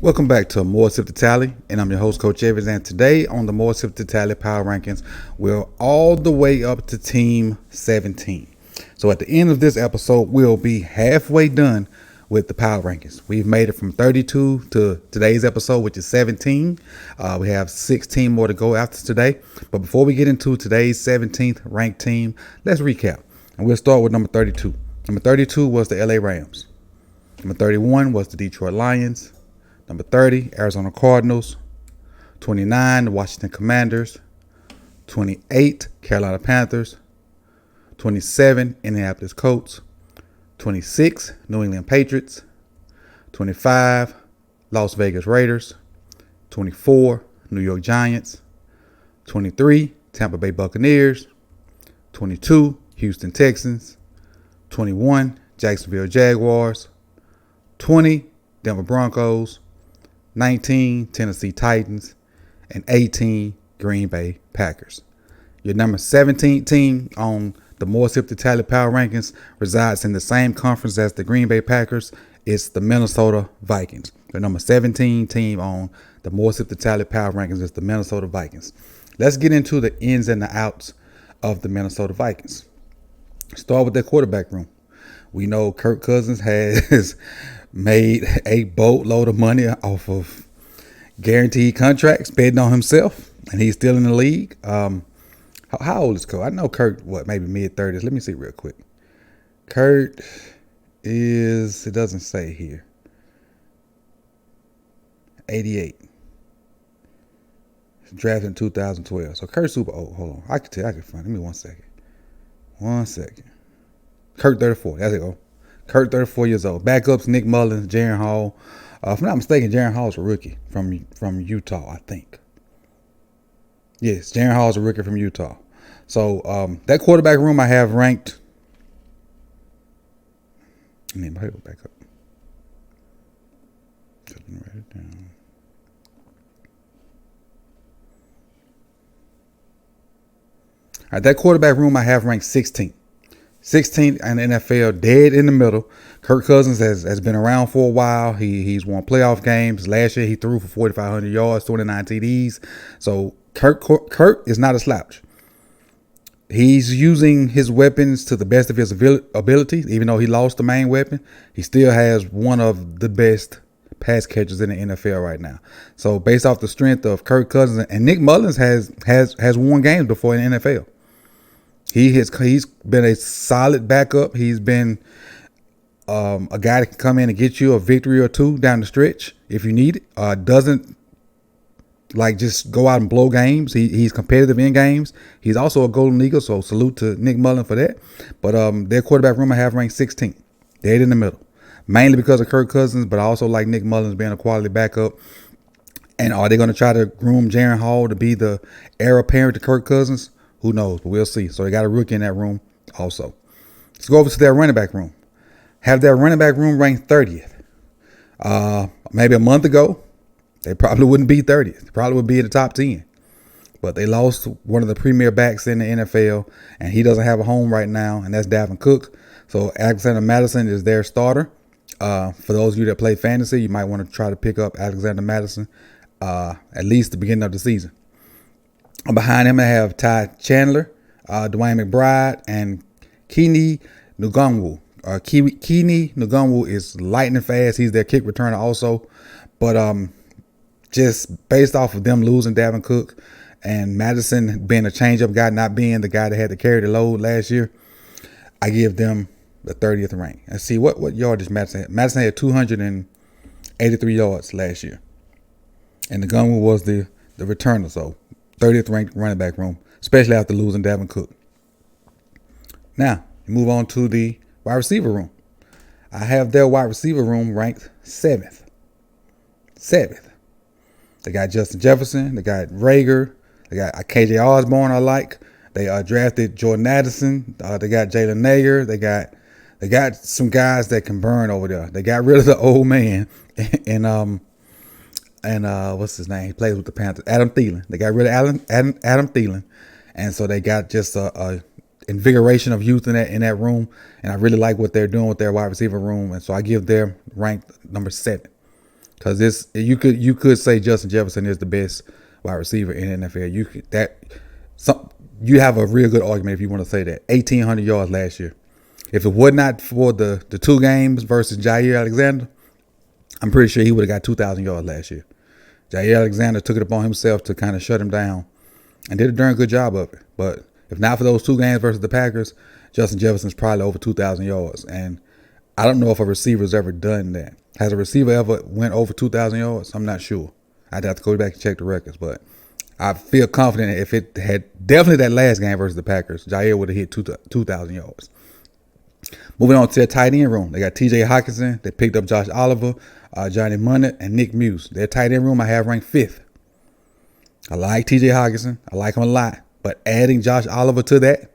Welcome back to more Sip2Tally, and I'm your host, Coach Evans. And today on the more Sip2Tally Power Rankings, we're all the way up to Team 17. So at the end of this episode, we'll be halfway done with the Power Rankings. We've made it from 32 to today's episode, which is 17. We have 16 more to go after today. But before we get into today's 17th ranked team, let's recap. And we'll start with number 32. Number 32 was the LA Rams. Number 31 was the Detroit Lions. Number 30, Arizona Cardinals. 29, the Washington Commanders. 28, Carolina Panthers. 27, Indianapolis Colts. 26, New England Patriots. 25, Las Vegas Raiders. 24, New York Giants. 23, Tampa Bay Buccaneers. 22, Houston Texans. 21, Jacksonville Jaguars. 20, Denver Broncos. 19, Tennessee Titans, and 18, Green Bay Packers. Your number 17 team on the more Sip2Tally Power Rankings resides in the same conference as the Green Bay Packers. It's the Minnesota Vikings. The number 17 team on the more Sip2Tally Power Rankings is the Minnesota Vikings. Let's get into the ins and the outs of the Minnesota Vikings. Start with their quarterback room. We know Kirk Cousins has made a boatload of money off of guaranteed contracts, betting on himself, and he's still in the league. How old is Kurt? I know Kurt, maybe mid-30s. Let me see real quick. Kurt is, it doesn't say here, 88. Drafted in 2012. So Kurt's super old. Hold on. I can find it. Give me 1 second. 1 second. Kurt 34. There you go. Kurt, 34 years old. Backups, Nick Mullins, Jaren Hall. If I'm not mistaken, Jaren Hall's a rookie from Utah, I think. Yes, Jaren Hall's a rookie from Utah. So that quarterback room I have ranked. Let me go back up. Write it down. All right, that quarterback room I have ranked 16. 16th in the NFL, dead in the middle. Kirk Cousins has been around for a while. He's won playoff games. Last year he threw for 4,500 yards, 29 TDs. So Kirk is not a slouch. He's using his weapons to the best of his ability. Even though he lost the main weapon, he still has one of the best pass catchers in the NFL right now. So based off the strength of Kirk Cousins, and Nick Mullins has won games before in the NFL. He's been a solid backup. He's been a guy that can come in and get you a victory or two down the stretch if you need it. Doesn't like just go out and blow games. He's competitive in games. He's also a Golden Eagle, so salute to Nick Mullins for that. But their quarterback room I have ranked 16, dead in the middle, mainly because of Kirk Cousins, but I also like Nick Mullins being a quality backup. And are they going to try to groom Jaren Hall to be the heir apparent to Kirk Cousins? Who knows, but we'll see. So they got a rookie in that room also. Let's go over to their running back room. Have their running back room ranked 30th. Maybe a month ago, they probably wouldn't be 30th. They probably would be in the top 10. But they lost one of the premier backs in the NFL, and he doesn't have a home right now, and that's Dalvin Cook. So Alexander Mattison is their starter. For those of you that play fantasy, you might want to try to pick up Alexander Mattison at least the beginning of the season. Behind him, I have Ty Chandler, Dwayne McBride, and Kene Nwangwu. Kene Nwangwu is lightning fast. He's their kick returner also. But just based off of them losing Dalvin Cook and Madison being a change-up guy, not being the guy that had to carry the load last year, I give them the 30th rank. And see, what yardage Madison had. Madison had 283 yards last year. And Nwangwu was the returner, so 30th ranked running back room, especially after losing Dalvin Cook. Now, you move on to the wide receiver room. I have their wide receiver room ranked 7th. 7th. They got Justin Jefferson. They got Rager. They got KJ Osborne I like. They drafted Jordan Addison. They got Jalen Nager. They got some guys that can burn over there. They got rid of the old man and what's his name? He plays with the Panthers. Adam Thielen. They got rid of Adam Thielen, and so they got just a invigoration of youth in that room. And I really like what they're doing with their wide receiver room, and so I give their rank number 7. because this you could say Justin Jefferson is the best wide receiver in the NFL. You have a real good argument if you want to say that. 1,800 yards last year. If it would not for the 2 games versus Jair Alexander, I'm pretty sure he would have got 2,000 yards last year. Jair Alexander took it upon himself to kind of shut him down and did a darn good job of it. But if not for those 2 games versus the Packers, Justin Jefferson's probably over 2,000 yards. And I don't know if a receiver's ever done that. Has a receiver ever went over 2,000 yards? I'm not sure. I'd have to go back and check the records. But I feel confident if it had definitely that last game versus the Packers, Jair would have hit 2,000 yards. Moving on to their tight end room. They got T.J. Hawkinson. They picked up Josh Oliver, Johnny Munnett, and Nick Muse. Their tight end room I have ranked 5th. I like T.J. Hawkinson. I like him a lot. But adding Josh Oliver to that,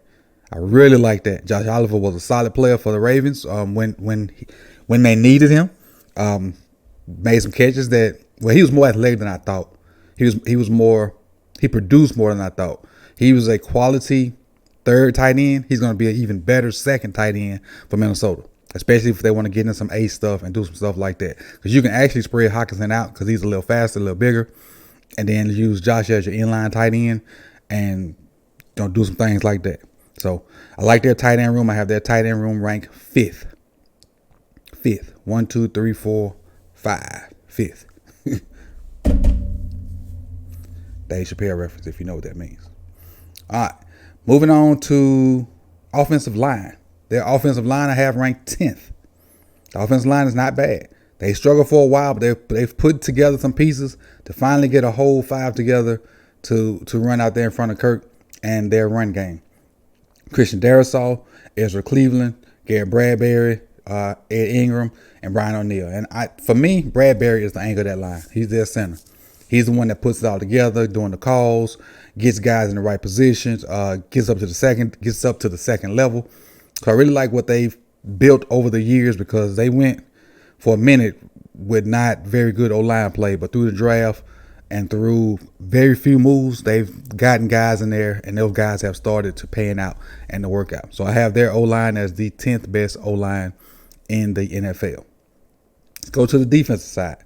I really like that. Josh Oliver was a solid player for the Ravens when they needed him. Made some catches that, well, he was more athletic than I thought. He produced more than I thought. He was a quality 3rd tight end. He's going to be an even better 2nd tight end for Minnesota, especially if they want to get in some ace stuff and do some stuff like that. Because you can actually spread Hawkinson out because he's a little faster, a little bigger, and then use Josh as your inline tight end and do some things like that. So I like their tight end room. I have their tight end room ranked 5th. 5th. 1, 2, 3, 4, 5. 5th. Dave Chappelle reference, if you know what that means. All right. Moving on to offensive line. Their offensive line I have ranked 10th. The offensive line is not bad. They struggled for a while, but they've put together some pieces to finally get a whole 5 together to run out there in front of Kirk and their run game. Christian Darrisaw, Ezra Cleveland, Garrett Bradbury, Ed Ingram, and Brian O'Neill. And for me, Bradbury is the anchor of that line. He's their center. He's the one that puts it all together, doing the calls, gets guys in the right positions, gets up to the second level. So I really like what they've built over the years because they went for a minute with not very good O-line play, but through the draft and through very few moves, they've gotten guys in there, and those guys have started to pan out and to work out. So I have their O-line as the 10th best O-line in the NFL. Let's go to the defensive side.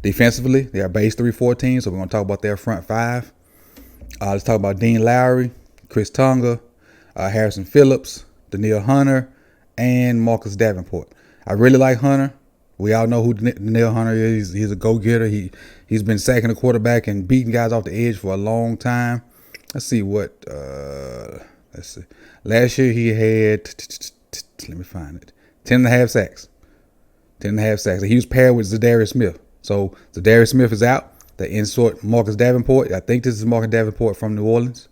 Defensively, they are base 314, so we're going to talk about their front 5. Let's talk about Dean Lowry, Chris Tonga, Harrison Phillips, Danielle Hunter, and Marcus Davenport. I really like Hunter. We all know who Danielle Hunter is. He's a go-getter. He's been sacking the quarterback and beating guys off the edge for a long time. Let's see. Last year he had, let me find it, 10.5 sacks. 10.5 sacks. He was paired with Zadarius Smith. So Zadarius Smith is out. They insert Marcus Davenport. I think this is Marcus Davenport from New Orleans.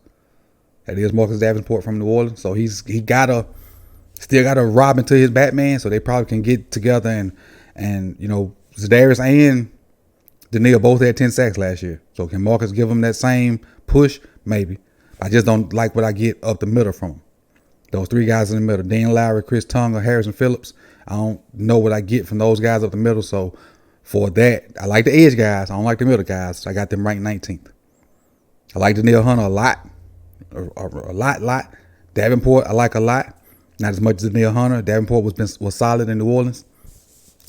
That is Marcus Davenport from New Orleans. So he still gotta rob into his Batman. So they probably can get together and Zadarius and Danielle both had 10 sacks last year. So can Marcus give him that same push? Maybe. I just don't like what I get up the middle from him. Those 3 guys in the middle, Dean Lowry, Chris Tonga, Harrison Phillips. I don't know what I get from those guys up the middle. So for that, I like the edge guys. I don't like the middle guys. So I got them ranked 19th. I like Danielle Hunter a lot. A lot. Davenport, I like a lot. Not as much as Danielle Hunter. Davenport was solid in New Orleans.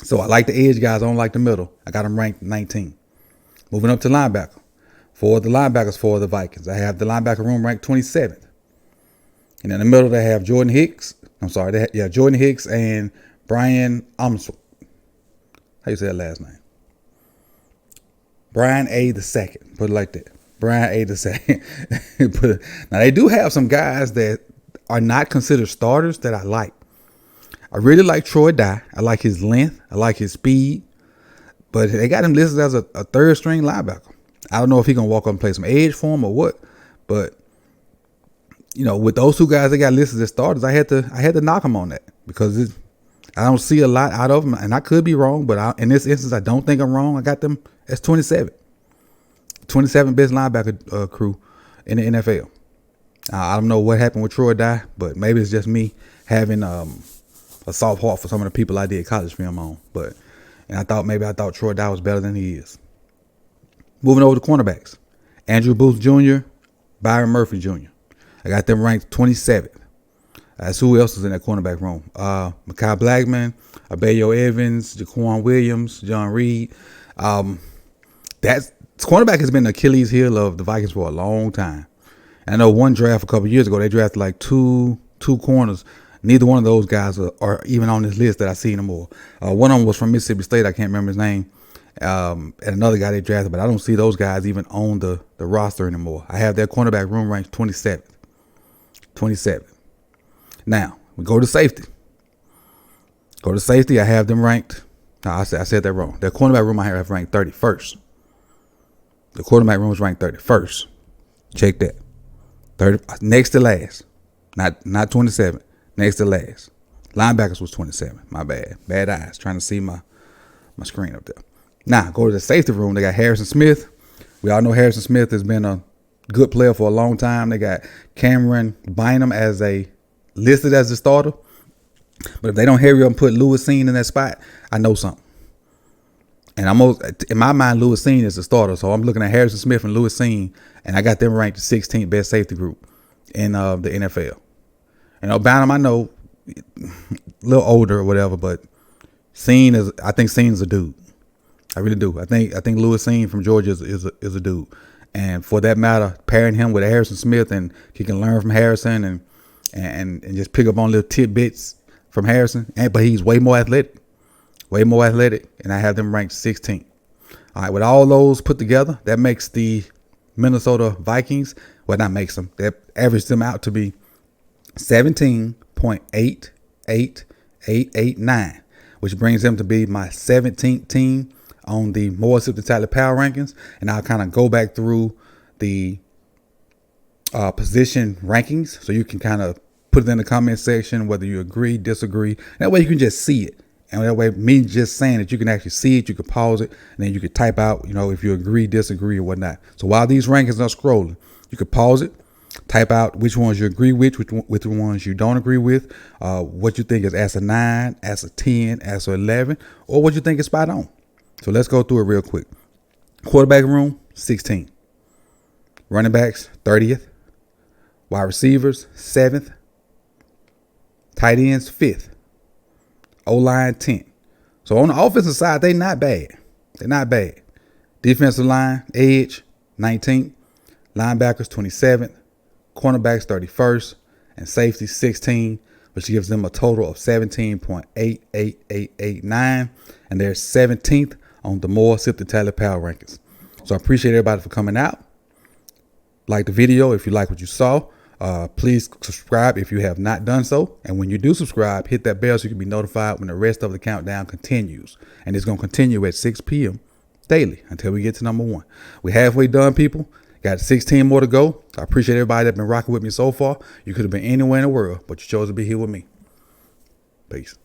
So I like the edge guys. I don't like the middle. I got them ranked 19. Moving up to linebacker. For the linebackers for the Vikings, I have the linebacker room ranked 27th. And in the middle, they have Jordan Hicks. Jordan Hicks and Brian Armstrong. How you say that last name? Brian A. the second. Put it like that. Brian A. the second. Now, they do have some guys that are not considered starters that I like. I really like Troy Dye. I like his length. I like his speed. But they got him listed as a 3rd string linebacker. I don't know if he's going to walk up and play some edge for him or what. But, with those 2 guys that got listed as starters, I had to knock him on that because I don't see a lot out of them, and I could be wrong, but in this instance, I don't think I'm wrong. I got them as 27. 27 best linebacker crew in the NFL. I don't know what happened with Troy Dye, but maybe it's just me having a soft heart for some of the people I did college film on. And I thought Troy Dye was better than he is. Moving over to cornerbacks. Andrew Booth Jr., Byron Murphy Jr. I got them ranked 27th. That's who else is in that cornerback room. Mekhi Blackman, Unveiling Evans, Jaquan Williams, John Reed, That's cornerback has been the Achilles heel of the Vikings for a long time. And I know one draft a couple years ago, they drafted like two corners. Neither one of those guys are even on this list that I see anymore. One of them was from Mississippi State. I can't remember his name. And another guy they drafted, but I don't see those guys even on the roster anymore. I have their cornerback room ranked 27th. 27th. Now, we go to safety. I have them ranked. No, I said that wrong. Their cornerback room I have ranked 31st. The quarterback room is ranked 31st. Check that. 30, next to last. Not 27. Next to last. Linebackers was 27. My bad. Bad eyes. Trying to see my screen up there. Now, go to the safety room. They got Harrison Smith. We all know Harrison Smith has been a good player for a long time. They got Cameron Bynum listed as the starter. But if they don't hurry up and put Lewis Seen in that spot, I know something. And in my mind, Lewis Seen is the starter. So I'm looking at Harrison Smith and Lewis Seen, and I got them ranked the 16th best safety group in the NFL. And Bynum, I know, a little older or whatever, but I think Seen is a dude. I really do. I think Lewis Seen from Georgia is a dude. And for that matter, pairing him with Harrison Smith, and he can learn from Harrison and just pick up on little tidbits from Harrison. But he's way more athletic. And I have them ranked 16th. All right, with all those put together, that makes the Minnesota Vikings, well, not makes them, that averaged them out to be 17.88889, which brings them to be my 17th team on the more Sip2Tally Power Rankings. And I'll kind of go back through the position rankings so you can kind of put it in the comment section whether you agree, disagree. That way you can just see it. And that way, me just saying that, you can actually see it, you can pause it, and then you can type out, if you agree, disagree, or whatnot. So while these rankings are scrolling, you can pause it, type out which ones you agree with, which ones you don't agree with, what you think is answer 9, answer 10, answer 11, or what you think is spot on. So let's go through it real quick. Quarterback room, 16. Running backs, 30th. Wide receivers, 7th. Tight ends, 5th. O-line, 10th. So on the offensive side, they're not bad. Defensive line, edge, 19th. Linebackers, 27th. Cornerbacks, 31st. And safety, 16th, which gives them a total of 17.88889. And they're 17th on the more Sip2Tally Power Rankings. So I appreciate everybody for coming out. Like the video if you like what you saw. Please subscribe if you have not done so. And when you do subscribe, hit that bell so you can be notified when the rest of the countdown continues. And it's going to continue at 6 p.m. daily until we get to number 1. We're halfway done, people. Got 16 more to go. I appreciate everybody that's been rocking with me so far. You could have been anywhere in the world, but you chose to be here with me. Peace.